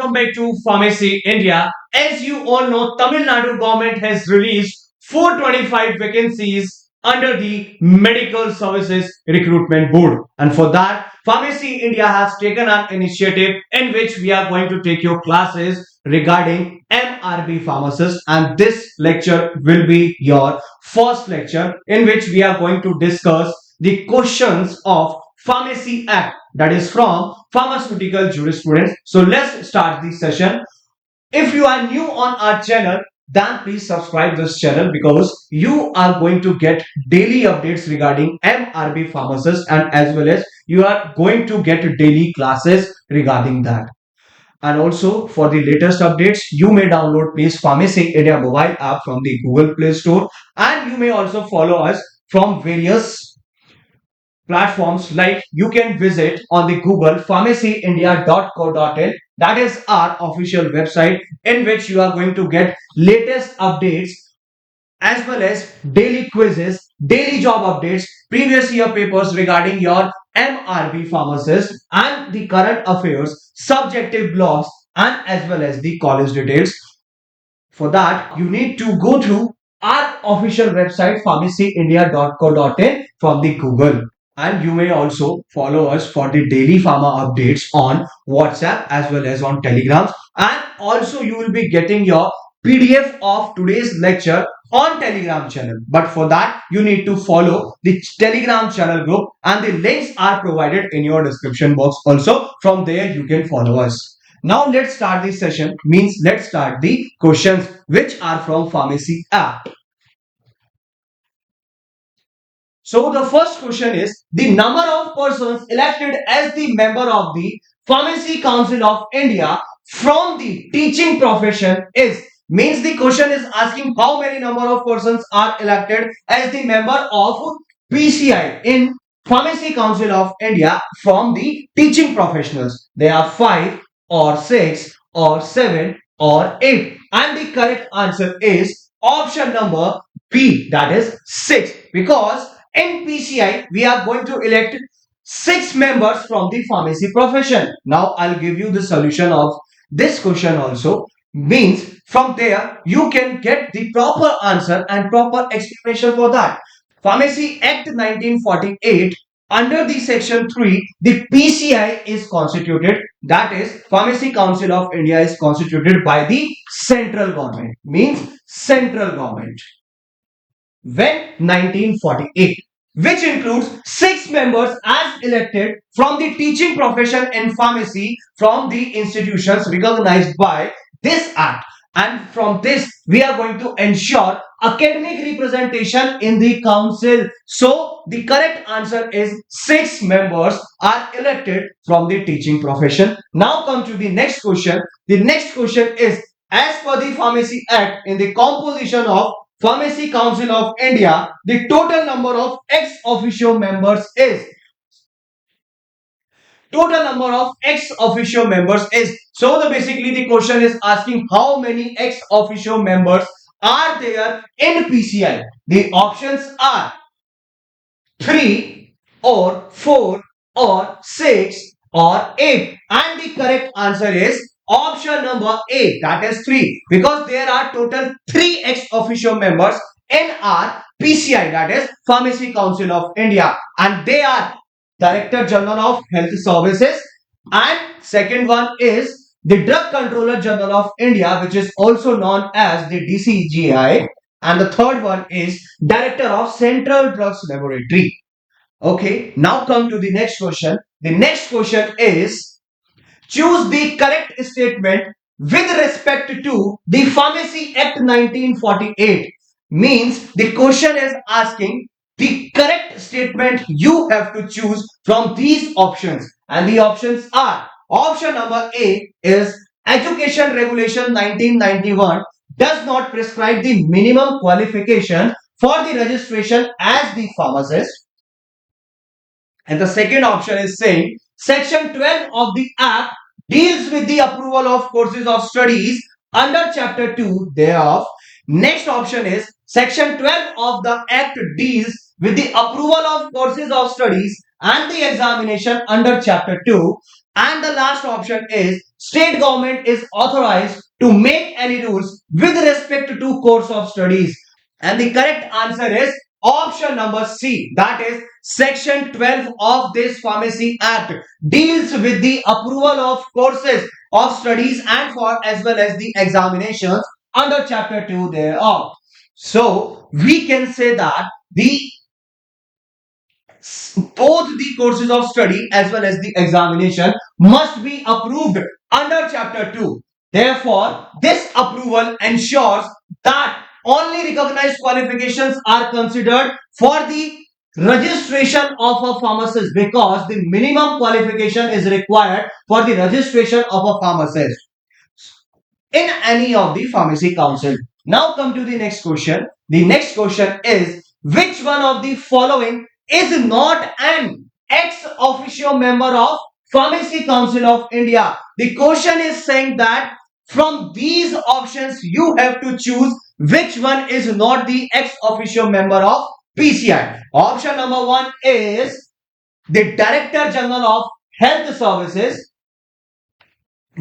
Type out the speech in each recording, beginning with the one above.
welcome back to Pharmacy India. As you all know, Tamil Nadu government has released 425 vacancies under the Medical Services Recruitment Board. And for that, Pharmacy India has taken an initiative in which we are going to take your classes regarding MRB Pharmacist. And this lecture will be your first lecture in which we are going to discuss the questions of Pharmacy Act, that is from pharmaceutical jurisprudence. So let's start the session. If you are new on our channel, then please subscribe this channel because you are going to get daily updates regarding MRB Pharmacist, and as well as you are going to get daily classes regarding that. And also for the latest updates, you may download please Pharmacy India mobile app from the Google Play Store, and you may also follow us from various platforms, like you can visit on the Google pharmacyindia.co.in. That is our official website in which you are going to get latest updates as well as daily quizzes, daily job updates, previous year papers regarding your MRB pharmacist, and the current affairs, subjective blogs, and as well as the college details. For that, you need to go through our official website pharmacyindia.co.in from the Google. And you may also follow us for the daily pharma updates on WhatsApp as well as on Telegrams. And also you will be getting your PDF of today's lecture on Telegram channel. But for that, you need to follow the Telegram channel group, and the links are provided in your description box also. From there, you can follow us. Now let's start this session. Means let's start the questions which are from Pharmacy Act. So the first question is, the number of persons elected as the member of the Pharmacy Council of India from the teaching profession is, means the question is asking how many number of persons are elected as the member of PCI in Pharmacy Council of India from the teaching professionals. They are 5 or 6 or 7 or 8, and the correct answer is option number B, that is 6, because in PCI, we are going to elect 6 members from the pharmacy profession. Now, I'll give you the solution of this question also. Means from there, you can get the proper answer and proper explanation for that. Pharmacy Act 1948, under the section 3, the PCI is constituted. That is, Pharmacy Council of India is constituted by the central government. Means central government. When 1948, which includes 6 members as elected from the teaching profession in pharmacy from the institutions recognized by this act. And from this, we are going to ensure academic representation in the council. So the correct answer is 6 members are elected from the teaching profession. Now come to the next question. The next question is, as per the Pharmacy Act, in the composition of Pharmacy Council of India, the total number of ex-officio members is. Total number of ex-officio members is. So basically the question is asking how many ex-officio members are there in PCI. The options are 3 or 4 or 6 or 8, and the correct answer is option number A, that is 3, because there are total 3 ex-officio members in our PCI, that is Pharmacy Council of India, and they are Director General of Health Services, and second one is the Drug Controller General of India, which is also known as the DCGI, and the third one is Director of Central Drugs Laboratory. Okay, now come to the next question. The next question is, choose the correct statement with respect to the Pharmacy Act 1948. Means the question is asking the correct statement you have to choose from these options. And the options are, option number A is Education Regulation 1991 does not prescribe the minimum qualification for the registration as the pharmacist. And the second option is saying Section 12 of the Act deals with the approval of courses of studies under Chapter 2 thereof. Next option is Section 12 of the Act deals with the approval of courses of studies and the examination under Chapter 2. And the last option is state government is authorized to make any rules with respect to course of studies. And the correct answer is option number C. That is section 12 of this Pharmacy Act deals with the approval of courses of studies and for as well as the examinations under chapter 2 thereof. So we can say that the both the courses of study as well as the examination must be approved under chapter 2. Therefore, this approval ensures that only recognized qualifications are considered for the registration of a pharmacist, because the minimum qualification is required for the registration of a pharmacist in any of the pharmacy council. Now come to the next question. The next question is, which one of the following is not an ex-officio member of Pharmacy Council of India? The question is saying that from these options you have to choose which one is not the ex-officio member of PCI. Option number 1 is the Director General of Health Services.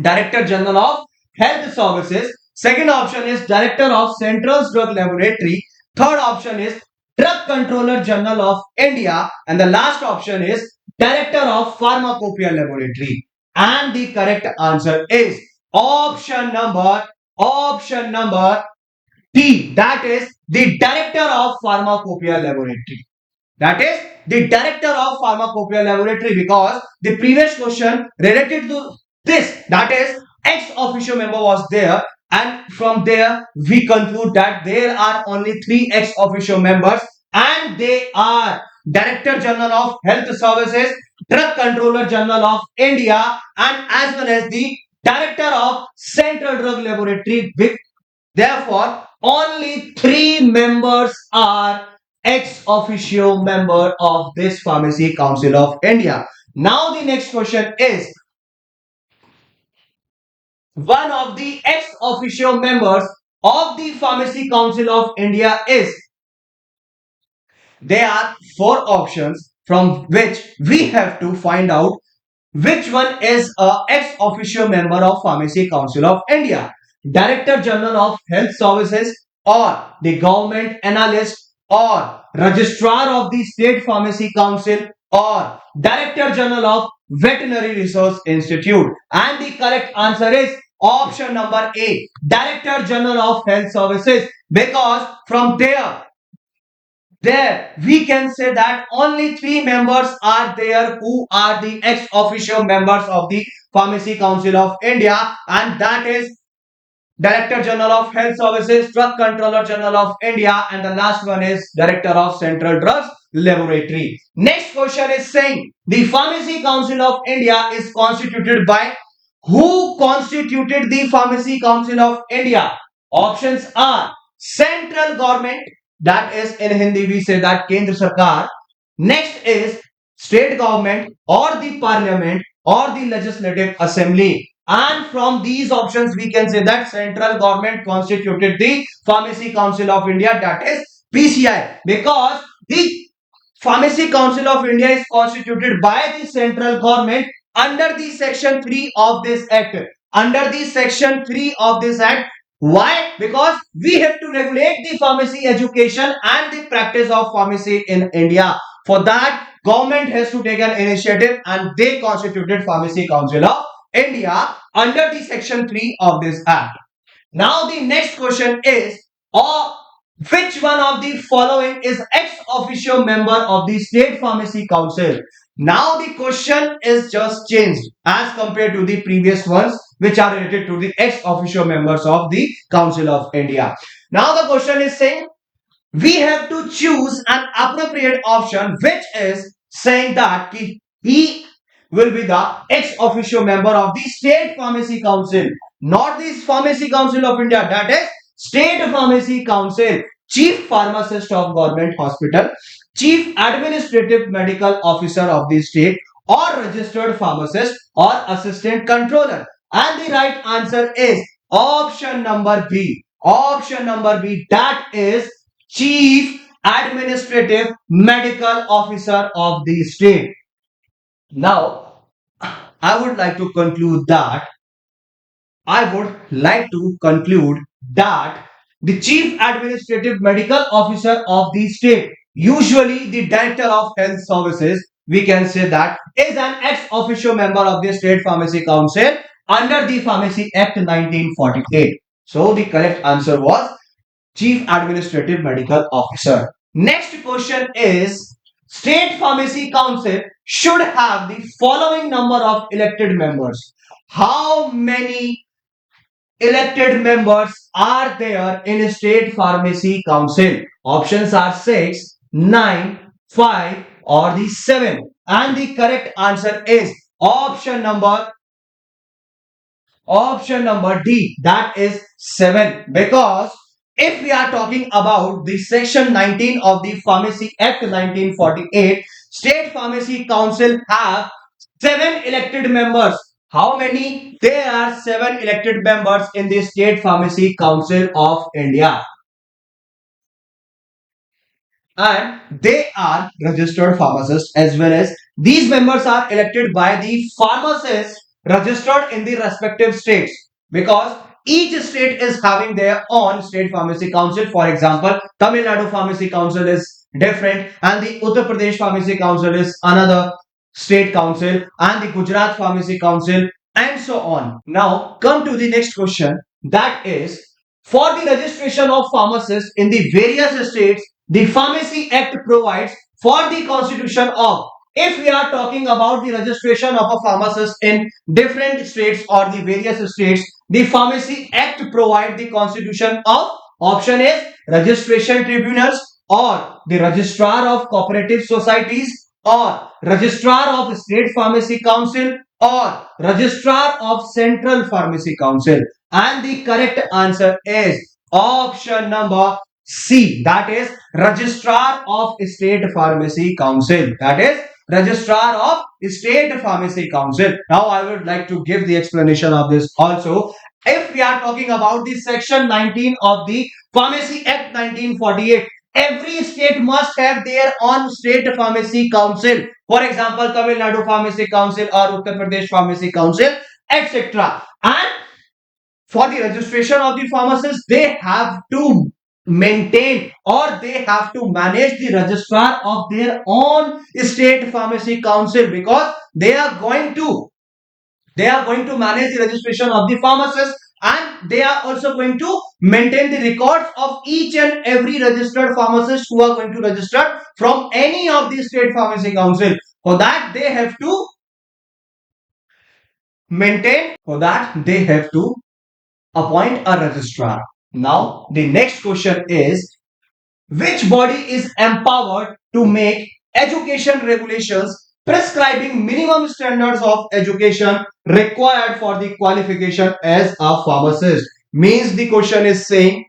Director General of Health Services. Second option is Director of Central Drug Laboratory. Third option is Drug Controller General of India. And the last option is Director of Pharmacopoeia Laboratory. And the correct answer is option number D. That is the Director of Pharmacopoeia Laboratory. That is the Director of Pharmacopoeia Laboratory, because the previous question related to this, that is ex officio member was there, and from there we conclude that there are only 3 ex officio members, and they are Director General of Health Services, Drug Controller General of India, and as well as the Director of Central Drug Laboratory. Therefore, only 3 members are ex officio member of this Pharmacy Council of India. Now the next question is, one of the ex officio members of the Pharmacy Council of India is, there are 4 options from which we have to find out which one is a ex officio member of Pharmacy Council of India. Director General of Health Services, or the government analyst, or registrar of the State Pharmacy Council, or Director General of Veterinary Research Institute. And the correct answer is option number A, Director General of Health Services, because from there we can say that only 3 members are there who are the ex officio members of the Pharmacy Council of India, and that is Director General of Health Services, Drug Controller General of India, and the last one is Director of Central Drugs Laboratory. Next question is saying, the Pharmacy Council of India is constituted by, who constituted the Pharmacy Council of India? Options are central government, that is in Hindi we say that Kendra Sarkar. Next is state government or the parliament or the legislative assembly. And from these options we can say that central government constituted the Pharmacy Council of India, that is PCI, because the Pharmacy Council of India is constituted by the central government under the section 3 of this act. Under the section 3 of this act. Why? Because we have to regulate the pharmacy education and the practice of pharmacy in India. For that, government has to take an initiative, and they constituted Pharmacy Council of India under the section 3 of this act. Now the next question is, which one of the following is ex officio member of the State Pharmacy Council? Now the question is just changed as compared to the previous ones, which are related to the ex officio members of the Council of India. Now the question is saying, we have to choose an appropriate option, which is saying that he will be the ex officio member of the State Pharmacy Council, not the Pharmacy Council of India, that is State Pharmacy Council. Chief Pharmacist of Government Hospital, Chief Administrative Medical Officer of the state, or Registered Pharmacist or Assistant Controller. And the right answer is option number B. Option number B, that is Chief Administrative Medical Officer of the state. Now, I would like to conclude that I would like to conclude that the Chief Administrative Medical Officer of the state, usually the Director of Health Services, we can say that, is an ex-officio member of the State Pharmacy Council under the Pharmacy Act 1948. So the correct answer was Chief Administrative Medical Officer. Next question is, State Pharmacy Council should have the following number of elected members. How many elected members are there in State Pharmacy Council? Options are 6, 9, 5 or the 7. And the correct answer is option number D, that is 7. Because if we are talking about the section 19 of the Pharmacy Act 1948, State Pharmacy Council have 7 elected members. How many? There are 7 elected members in the State Pharmacy Council of India, and they are registered pharmacists, as well as these members are elected by the pharmacists registered in the respective states, because each state is having their own state pharmacy council. For example, Tamil Nadu Pharmacy Council is different, and the Uttar Pradesh Pharmacy Council is another state council, and the Gujarat Pharmacy Council, and so on. Now come to the next question, that is, for the registration of pharmacists in the various states, the Pharmacy Act provides for the constitution of, if we are talking about the registration of a pharmacist in different states or the various states, the Pharmacy Act provides the constitution of, option is registration tribunals, or the registrar of cooperative societies, or registrar of state pharmacy council, or registrar of central pharmacy council. And the correct answer is option number C, that is registrar of state pharmacy council. That is registrar of state pharmacy council. Now I would like to give the explanation of this also. If we are talking about the section 19 of the Pharmacy Act 1948, every state must have their own state pharmacy council. For example, Tamil Nadu Pharmacy Council or Uttar Pradesh Pharmacy Council, etc. And for the registration of the pharmacist, they have to maintain, or they have to manage the registrar of their own state pharmacy council, because they are going to manage the registration of the pharmacist, and they are also going to maintain the records of each and every registered pharmacist who are going to register from any of the state pharmacy council. For that they have to appoint a registrar. Now, the next question is, which body is empowered to make education regulations prescribing minimum standards of education required for the qualification as a pharmacist? Means the question is saying,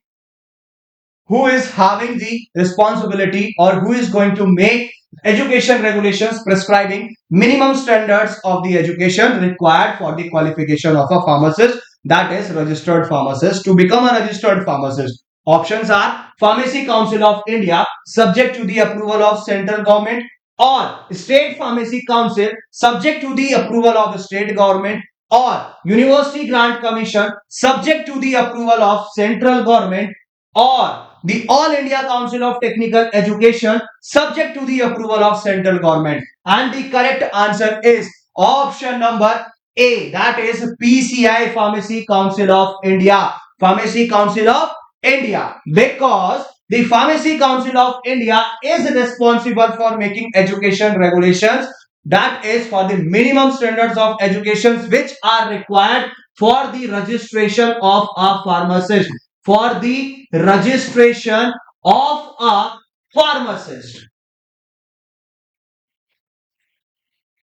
who is having the responsibility, or who is going to make education regulations prescribing minimum standards of the education required for the qualification of a pharmacist, that is registered pharmacist. To become a registered pharmacist, options are Pharmacy Council of India, subject to the approval of central government, or State Pharmacy Council, subject to the approval of the state government, or University Grant Commission, subject to the approval of central government, or the All India Council of Technical Education, subject to the approval of central government. And the correct answer is option number A, that is PCI, Pharmacy Council of India. Pharmacy Council of India, because the Pharmacy Council of India is responsible for making education regulations, that is for the minimum standards of education which are required for the registration of a pharmacist. For the registration of a pharmacist.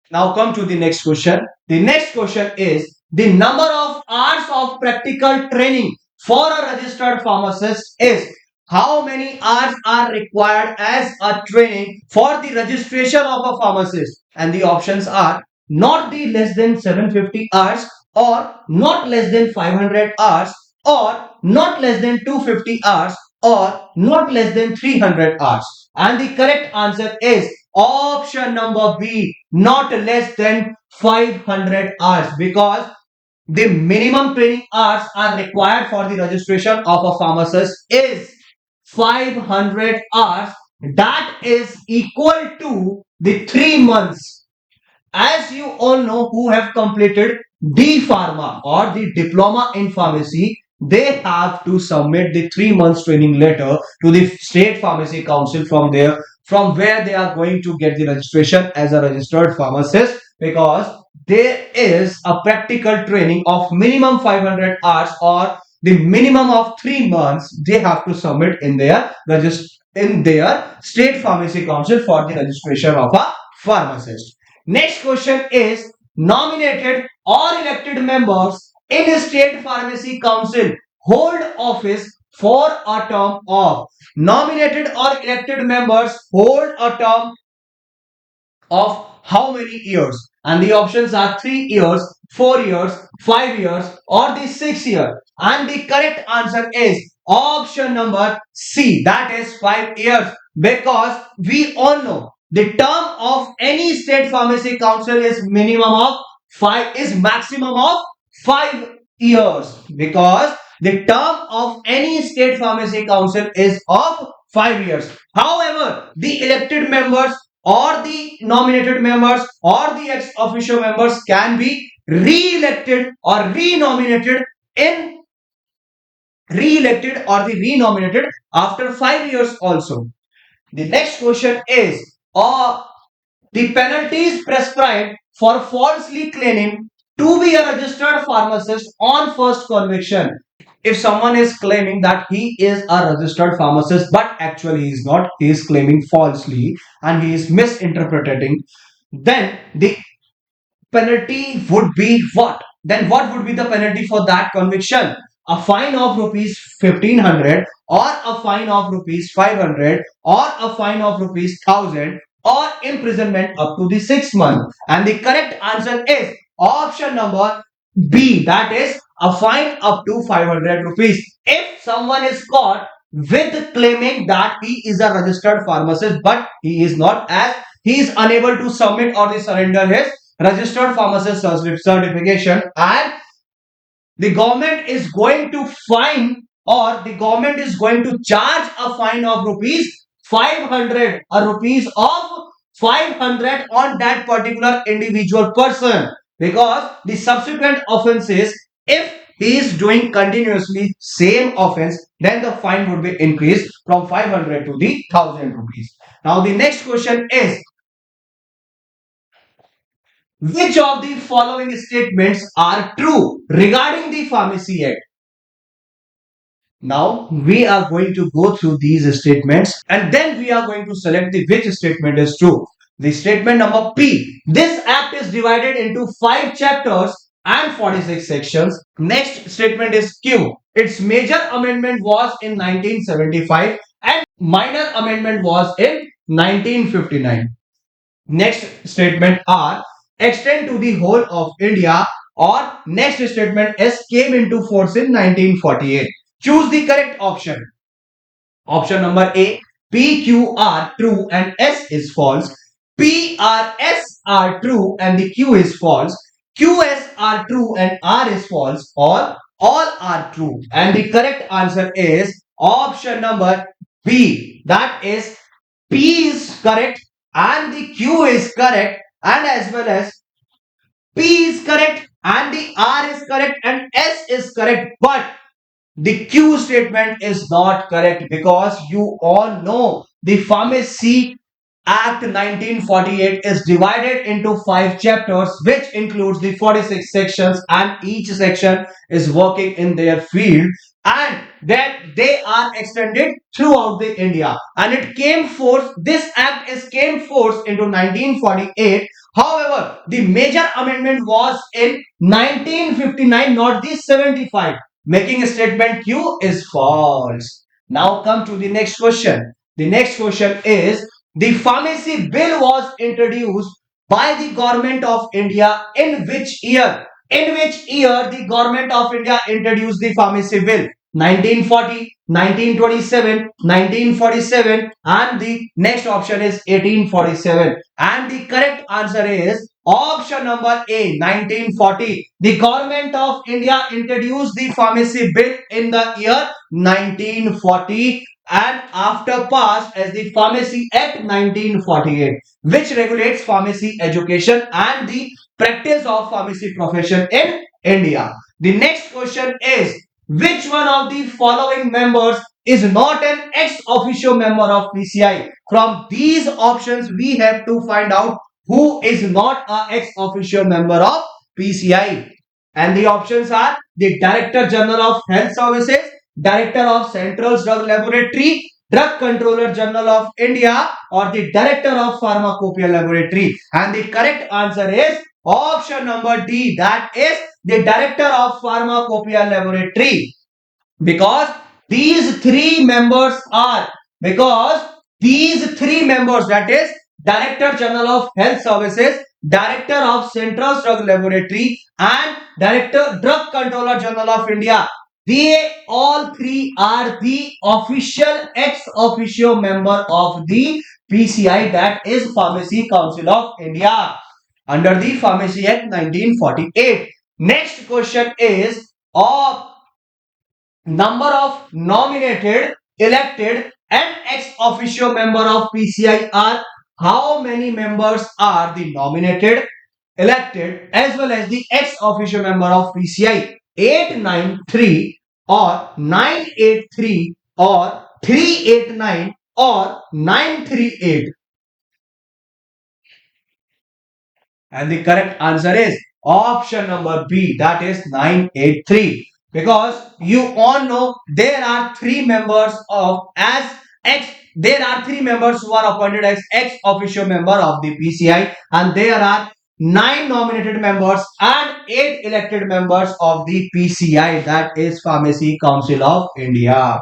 Now come to the next question. The next question is, the number of hours of practical training for a registered pharmacist is, how many hours are required as a training for the registration of a pharmacist? And the options are not the less than 750 hours, or not less than 500 hours, or not less than 250 hours, or not less than 300 hours. And the correct answer is Option number B, not less than 500 hours, because the minimum training hours are required for the registration of a pharmacist is 500 hours. That is equal to the 3 months. As you all know, who have completed D Pharma or the diploma in pharmacy, they have to submit the 3 months training letter to the state pharmacy council from there, from where they are going to get the registration as a registered pharmacist, because there is a practical training of minimum 500 hours or the minimum of 3 months they have to submit in their state pharmacy council for the registration of a pharmacist. Next question is, nominated or elected members in a state pharmacy council hold office for a term of, nominated or elected members hold a term of how many years? And the options are 3 years, 4 years, 5 years, or the 6 year. And the correct answer is option number C, that is 5 years, because we all know the term of any state pharmacy council is minimum of 5, is maximum of 5 years, because the term of any state pharmacy council is of 5 years. However, the elected members or the nominated members or the ex-officio members can be re-elected or renominated in re-elected or the renominated after 5 years also. The next question is, the penalties prescribed for falsely claiming to be a registered pharmacist on first conviction. If someone is claiming that he is a registered pharmacist but actually he is not, he is claiming falsely and he is misinterpreting, then the penalty would be what? Then what would be the penalty for that conviction? A fine of rupees 1500, or a fine of rupees 500, or a fine of rupees 1000, or imprisonment up to the 6 months. And the correct answer is option number B, that is a fine up to 500 rupees. If someone is caught with claiming that he is a registered pharmacist but he is not, as he is unable to submit or surrender his registered pharmacist certification, and the government is going to fine, or the government is going to charge a fine of rupees 500, a rupees of 500 on that particular individual person, because the subsequent offenses, if he is doing continuously same offense, then the fine would be increased from 500 to the 1000 rupees. Now the next question is, which of the following statements are true regarding the Pharmacy Act? Now we are going to go through these statements and then we are going to select the which statement is true. The statement number P. This act is divided into 5 chapters and 46 sections. Next statement is Q. Its major amendment was in 1975 and minor amendment was in 1959. Next statement R. Extend to the whole of India, or next statement S. Came into force in 1948. Choose the correct option. Option number A. P, Q are true and S is false. P, R, S are true and the Q is false. Q, S are true and R is false, or all are true. And the correct answer is option number B. That is, P is correct and the Q is correct, and as well as P is correct and the R is correct and S is correct, but the Q statement is not correct, because you all know the Pharmacy Act 1948 is divided into 5 chapters, which includes the 46 sections, and each section is working in their field, and that they are extended throughout the India. And it came forth, this act is came forth into 1948. However, the major amendment was in 1959, not the 75, making a statement Q is false. Now come to the next question. The next question is, the pharmacy bill was introduced by the government of India in which year? In which year the government of India introduced the pharmacy bill? 1940, 1927, 1947, and the next option is 1847. And the correct answer is option number A, 1940. The government of India introduced the pharmacy bill in the year 1940 and after passed as the Pharmacy Act 1948, which regulates pharmacy education and the practice of pharmacy profession in India. The next question is, which one of the following members is not an ex-officio member of PCI? From these options, we have to find out who is not a ex-officio member of PCI. And the options are the Director General of Health Services, Director of Central Drug Laboratory, Drug Controller General of India, or the Director of Pharmacopoeia Laboratory. And the correct answer is option number D, that is the Director of Pharmacopoeia Laboratory. Because these three members are, that is Director General of Health Services, Director of Central Drug Laboratory, and Director Drug Controller General of India, they all three are the official ex officio member of the PCI, that is Pharmacy Council of India, under the Pharmacy Act 1948. Next question is of number of nominated, elected, and ex officio member of PCI are. How many members are the nominated, elected, as well as the ex officio member of PCI? 893 or 983 or 389 or 938? And the correct answer is option number B, that is 983. Because you all know there are three members of as ex, there are three members who are appointed as ex officio member of the PCI, and there are 9 nominated members and 8 elected members of the PCI, that is Pharmacy Council of India.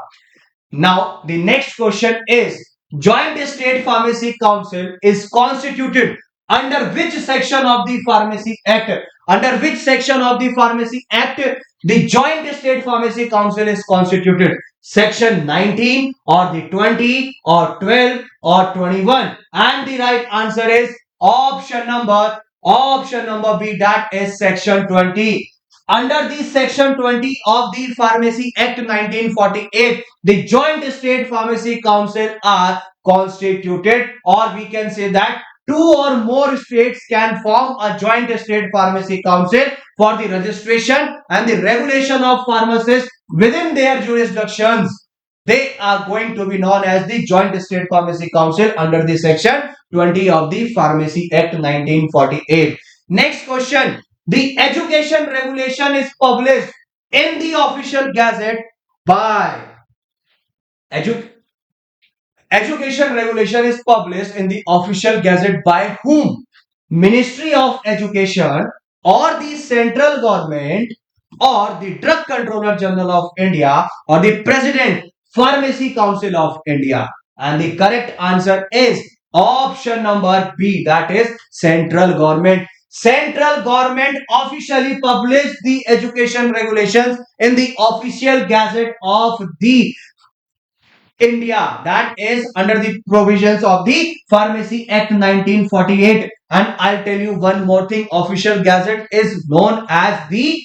Now, the next question is, Joint State Pharmacy Council is constituted under which section of the Pharmacy Act? Under which section of the Pharmacy Act the Joint State Pharmacy Council is constituted? Section 19 or the 20 or 12 or 21? And the right answer is option number B, that is section 20. Under the section 20 of the Pharmacy Act 1948, the Joint State Pharmacy Council are constituted, or we can say that 2 or more states can form a joint state pharmacy council for the registration and the regulation of pharmacists within their jurisdictions. They are going to be known as the Joint State Pharmacy Council under the section 20 of the Pharmacy Act 1948. Next question. The education regulation is published in the official gazette by Education regulation is published in the official gazette by whom? Ministry of Education or the central government or the Drug Controller General of India or the President Pharmacy Council of India. And the correct answer is option number B, that is central government. Central government officially published the education regulations in the official gazette of the India, that is under the provisions of the Pharmacy Act 1948. And I'll tell you one more thing, official gazette is known as the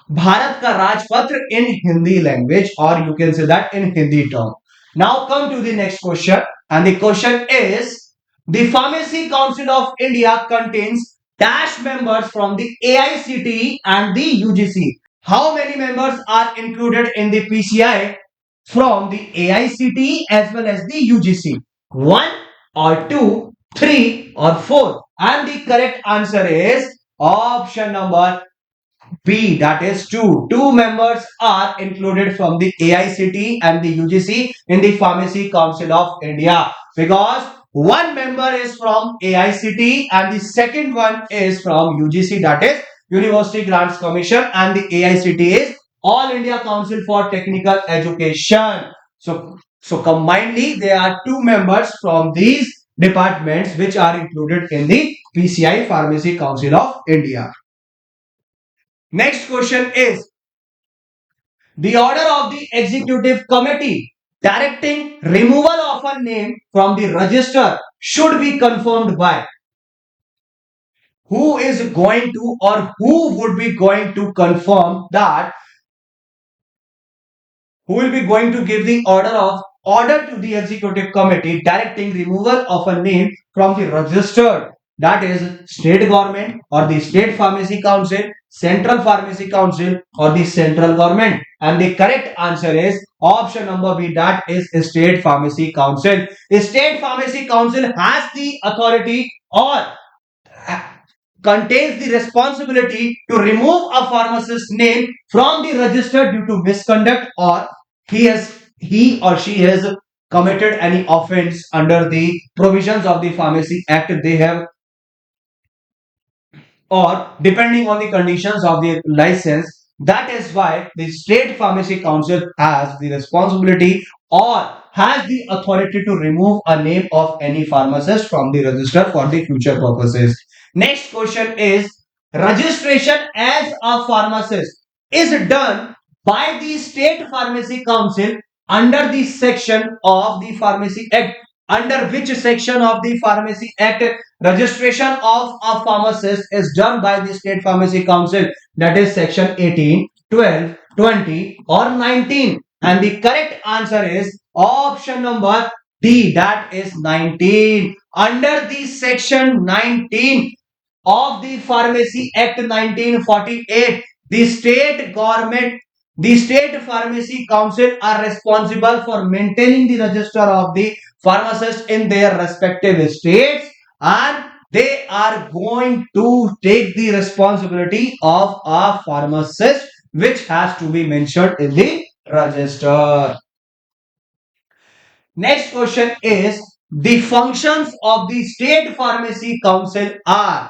Bharat ka Rajpatra in Hindi language, or you can say that in Hindi term. Now come to the next question, and the question is, the Pharmacy Council of India contains dash members from the AICTE and the UGC. How many members are included in the PCI from the AICTE as well as the UGC? 1 or 2, 3 or 4? And the correct answer is option number B, that is 2. 2 members are included from the AICTE and the UGC in the Pharmacy Council of India, because one member is from AICTE and the second one is from UGC, that is University Grants Commission, and the AICTE is All India Council for Technical Education. So combinedly there are 2 members from these departments which are included in the PCI, Pharmacy Council of India. Next question is, The order of the executive committee directing removal of a name from the register should be confirmed by who is going to or who would be going to confirm that who will be going to give the order to the executive committee directing removal of a name from the registered, that is state government or the state pharmacy council, central pharmacy council or the central government. And the correct answer is option number B, that is state pharmacy council. The state pharmacy council has the authority or contains the responsibility to remove a pharmacist's name from the register due to misconduct, or he or she has committed any offense under the provisions of the Pharmacy Act they have, or depending on the conditions of the license. That is why the state pharmacy council has the responsibility or has the authority to remove a name of any pharmacist from the register for the future purposes. Next question is, registration as a pharmacist is done by the state pharmacy council under the section of the Pharmacy Act. Under which section of the Pharmacy Act registration of a pharmacist is done by the state pharmacy council? That is section 18, 12, 20 or 19. And the correct answer is option number D, that is 19. Under the section 19 of the Pharmacy Act 1948, the state pharmacy council are responsible for maintaining the register of the pharmacists in their respective states, and they are going to take the responsibility of a pharmacist which has to be mentioned in the register. Next question is, the functions of the state pharmacy council are,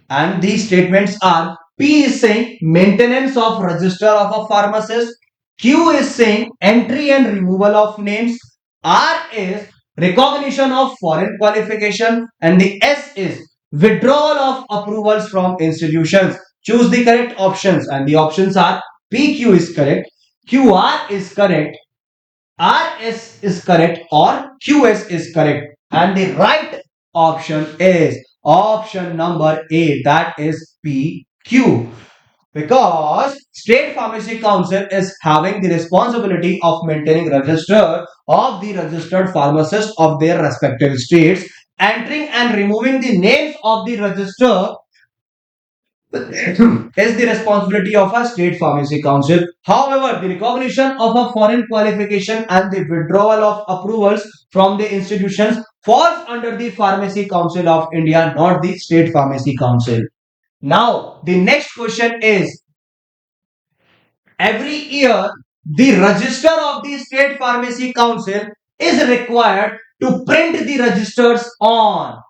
and these statements are: P is saying maintenance of register of a pharmacist, Q is saying entry and removal of names, R is recognition of foreign qualification, and the S is withdrawal of approvals from institutions. Choose the correct options, and the options are PQ is correct, QR is correct, RS is correct, or QS is correct. And the right option is option number A, that is PQ, because state pharmacy council is having the responsibility of maintaining register of the registered pharmacists of their respective states. Entering and removing the names of the register is the responsibility of a state pharmacy council. However, the recognition of a foreign qualification and the withdrawal of approvals from the institutions falls under the Pharmacy Council of India, not the State Pharmacy Council. Now, the next question is, every year the register of the State Pharmacy Council is required to print the registers on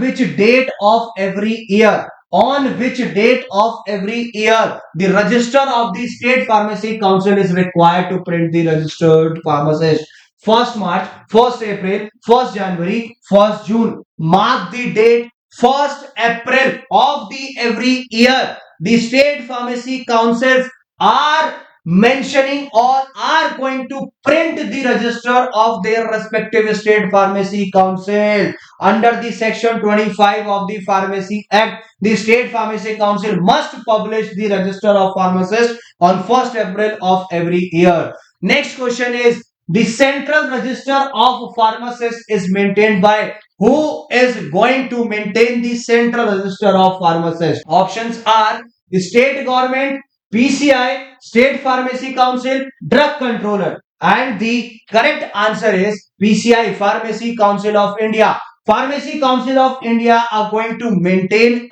which date of every year? On which date of every year the register of the state pharmacy council is required to print the registered pharmacist? 1st March, 1st April, 1st January, 1st June. Mark the date, 1st April of the every year. The state pharmacy councils are mentioning or are going to print the register of their respective state pharmacy council. Under the section 25 of the Pharmacy Act, the State Pharmacy Council must publish the register of pharmacists on 1st April of every year. Next question is, the central register of pharmacists is maintained by who is going to maintain the central register of pharmacists? Options are the state government, PCI, State Pharmacy Council, Drug Controller. And the correct answer is PCI, Pharmacy Council of India. Pharmacy Council of India are going to maintain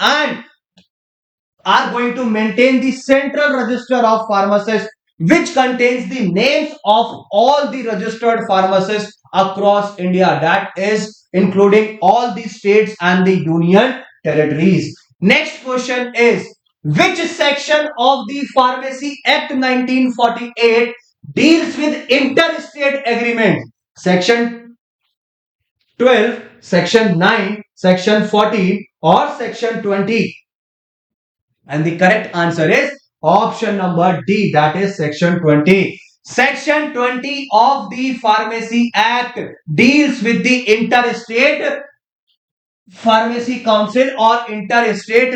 the central register of pharmacists, which contains the names of all the registered pharmacists across India, that is including all the states and the union territories. Next question is, which section of the Pharmacy Act 1948 deals with interstate agreement? Section 12, section 9, section 14 or section 20? And the correct answer is Option number D, that is section 20. Section 20 of the Pharmacy Act deals with the interstate pharmacy council or interstate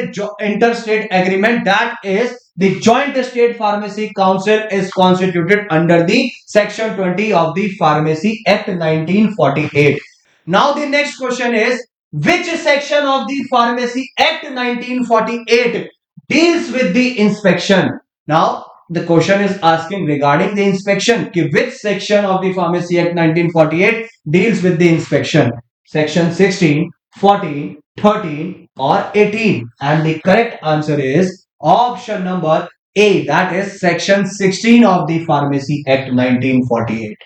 agreement, that is the joint state pharmacy council is constituted under the section 20 of the Pharmacy Act 1948. Now the next question is, which section of the Pharmacy Act 1948 deals with the inspection? Now the question is asking regarding the inspection, which section of the Pharmacy Act 1948 deals with the inspection? Section 16, 14, 13 or 18? And the correct answer is option number A, that is section 16 of the Pharmacy Act 1948.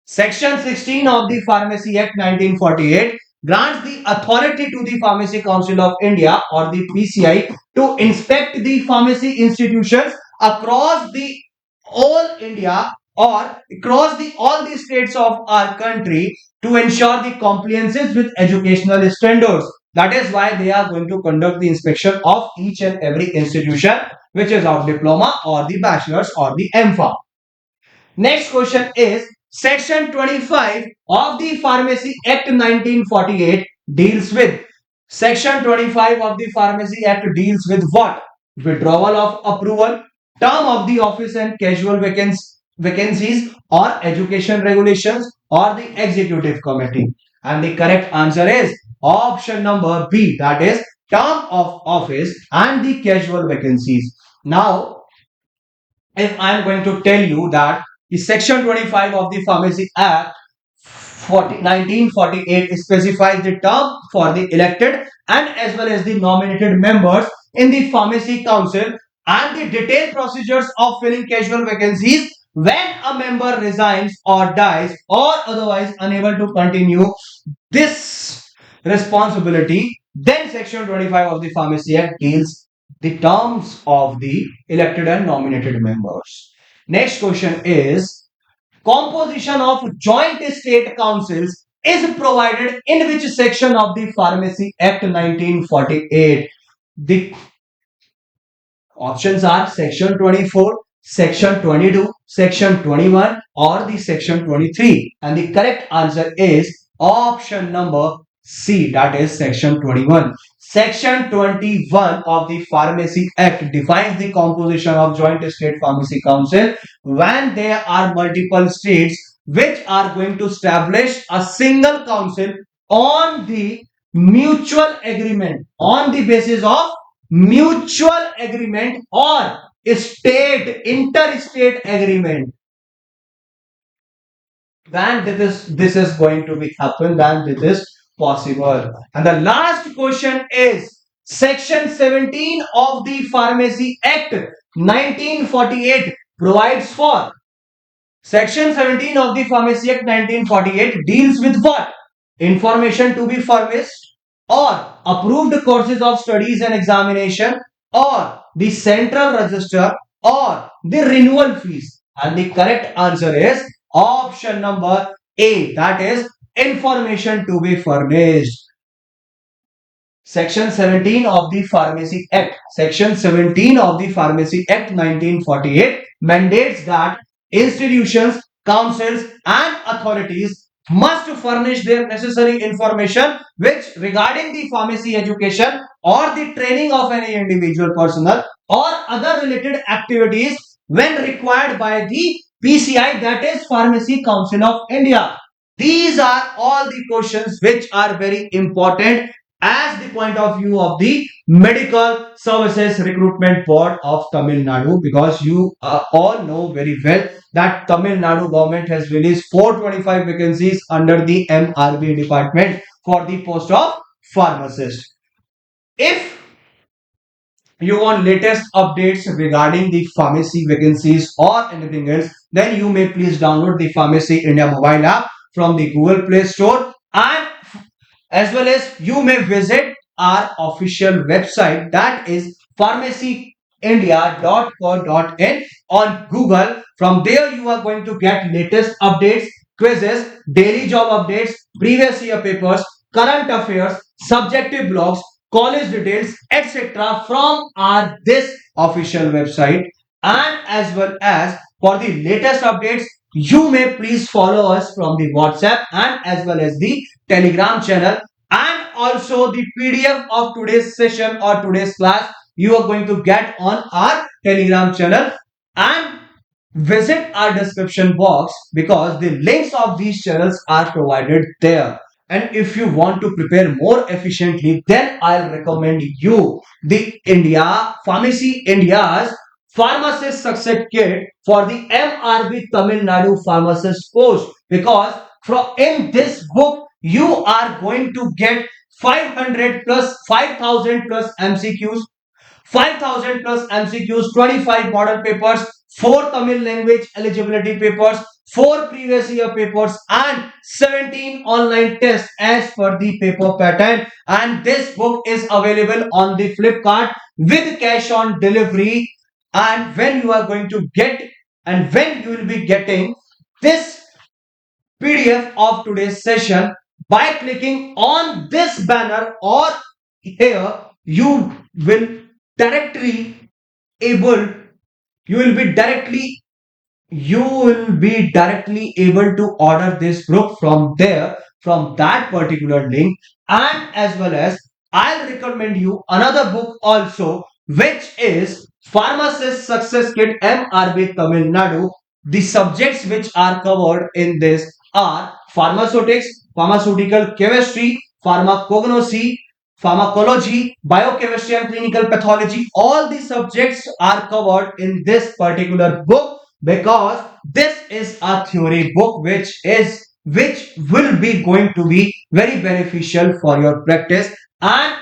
Section 16 of the Pharmacy Act 1948 grants the authority to the Pharmacy Council of India or the PCI to inspect the pharmacy institutions across the all India or across the all the states of our country to ensure the compliances with educational standards. That is why they are going to conduct the inspection of each and every institution which is of diploma or the bachelor's or the MPharm. Next question is, section 25 of the Pharmacy Act 1948 deals with. Section 25 of the Pharmacy Act deals with what? Withdrawal of approval, term of the office and casual vacancies or education regulations or the executive committee. And the correct answer is option number B, that is term of office and the casual vacancies. Now if I am going to tell you that the section 25 of the Pharmacy Act 1948 specifies the term for the elected and as well as the nominated members in the pharmacy council and the detailed procedures of filling casual vacancies when a member resigns or dies or otherwise unable to continue this responsibility. Then section 25 of the Pharmacy Act deals the terms of the elected and nominated members. Next question is, composition of joint state councils is provided in which section of the Pharmacy Act 1948? The options are section 24, section 22, section 21 or the section 23. And the correct answer is option number C, that is section 21. Section 21 of the Pharmacy Act defines the composition of joint state pharmacy council when there are multiple states which are going to establish a single council on the mutual agreement, on the basis of mutual agreement or state interstate agreement. Then this is going to be happen, then this is possible. And the last question is, section 17 of the Pharmacy Act 1948 provides for. Section 17 of the Pharmacy Act 1948 deals with what? Information to be furnished or approved courses of studies and examination or the central register or the renewal fees. And the correct answer is option number A, that is information to be furnished. Section 17 of the Pharmacy Act. Section 17 of the Pharmacy Act 1948 mandates that institutions, councils and authorities must furnish their necessary information which regarding the pharmacy education or the training of any individual personnel or other related activities when required by the PCI, that is Pharmacy Council of India. These are all the questions which are very important as the point of view of the Medical Services Recruitment Board of Tamil Nadu, because you all know very well that Tamil Nadu government has released 425 vacancies under the MRB department for the post of pharmacist. If you want latest updates regarding the pharmacy vacancies or anything else, then you may please download the Pharmacy India mobile app from the Google Play Store, and as well as you may visit our official website, that is pharmacyindia.co.in on Google. From there you are going to get latest updates, quizzes, daily job updates, previous year papers, current affairs, subjective blogs, college details, etc. from our this official website. And as well as for the latest updates, you may please follow us from the WhatsApp and as well as the Telegram channel, and also the PDF of today's session or today's class you are going to get on our Telegram channel. And visit our description box because the links of these channels are provided there. And if you want to prepare more efficiently, then I'll recommend you the India Pharmacy India's Pharmacist Success Kit for the MRB Tamil Nadu Pharmacist post, because from in this book you are going to get 500 plus 5000 plus MCQs, 5000 plus MCQs, 25 model papers, 4 Tamil language eligibility papers, 4 previous year papers, and 17 online tests as per the paper pattern. And this book is available on the Flipkart with cash on delivery. And when you are going to get, and when you will be getting this PDF of today's session by clicking on this banner or here, you will directly able you will be directly you will be directly able to order this book from there, from that particular link. And as well as I'll recommend you another book also, which is Pharmacist Success Kit MRB Tamil Nadu. The subjects which are covered in this are pharmaceutics, pharmaceutical chemistry, pharmacognosy, pharmacology, biochemistry, and clinical pathology. All the subjects are covered in this particular book, because this is a theory book which will be going to be very beneficial for your practice. And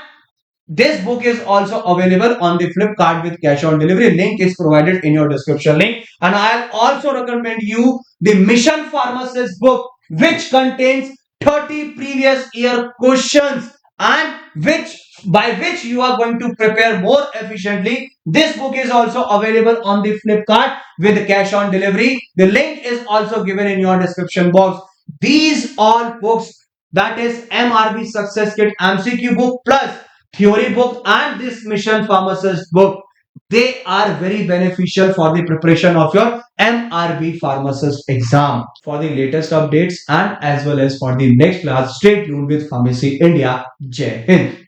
this book is also available on the Flipkart with cash on delivery. Link is provided in your description link. And I'll also recommend you the Mission Pharmacist book, which contains 30 previous year questions and which you are going to prepare more efficiently. This book is also available on the Flipkart with cash on delivery. The link is also given in your description box. These all books, that is MRB Success Kit MCQ book plus theory book and this Mission Pharmacist book, they are very beneficial for the preparation of your MRB Pharmacist exam. For the latest updates and as well as for the next class, stay tuned with Pharmacy India. Jai Hind.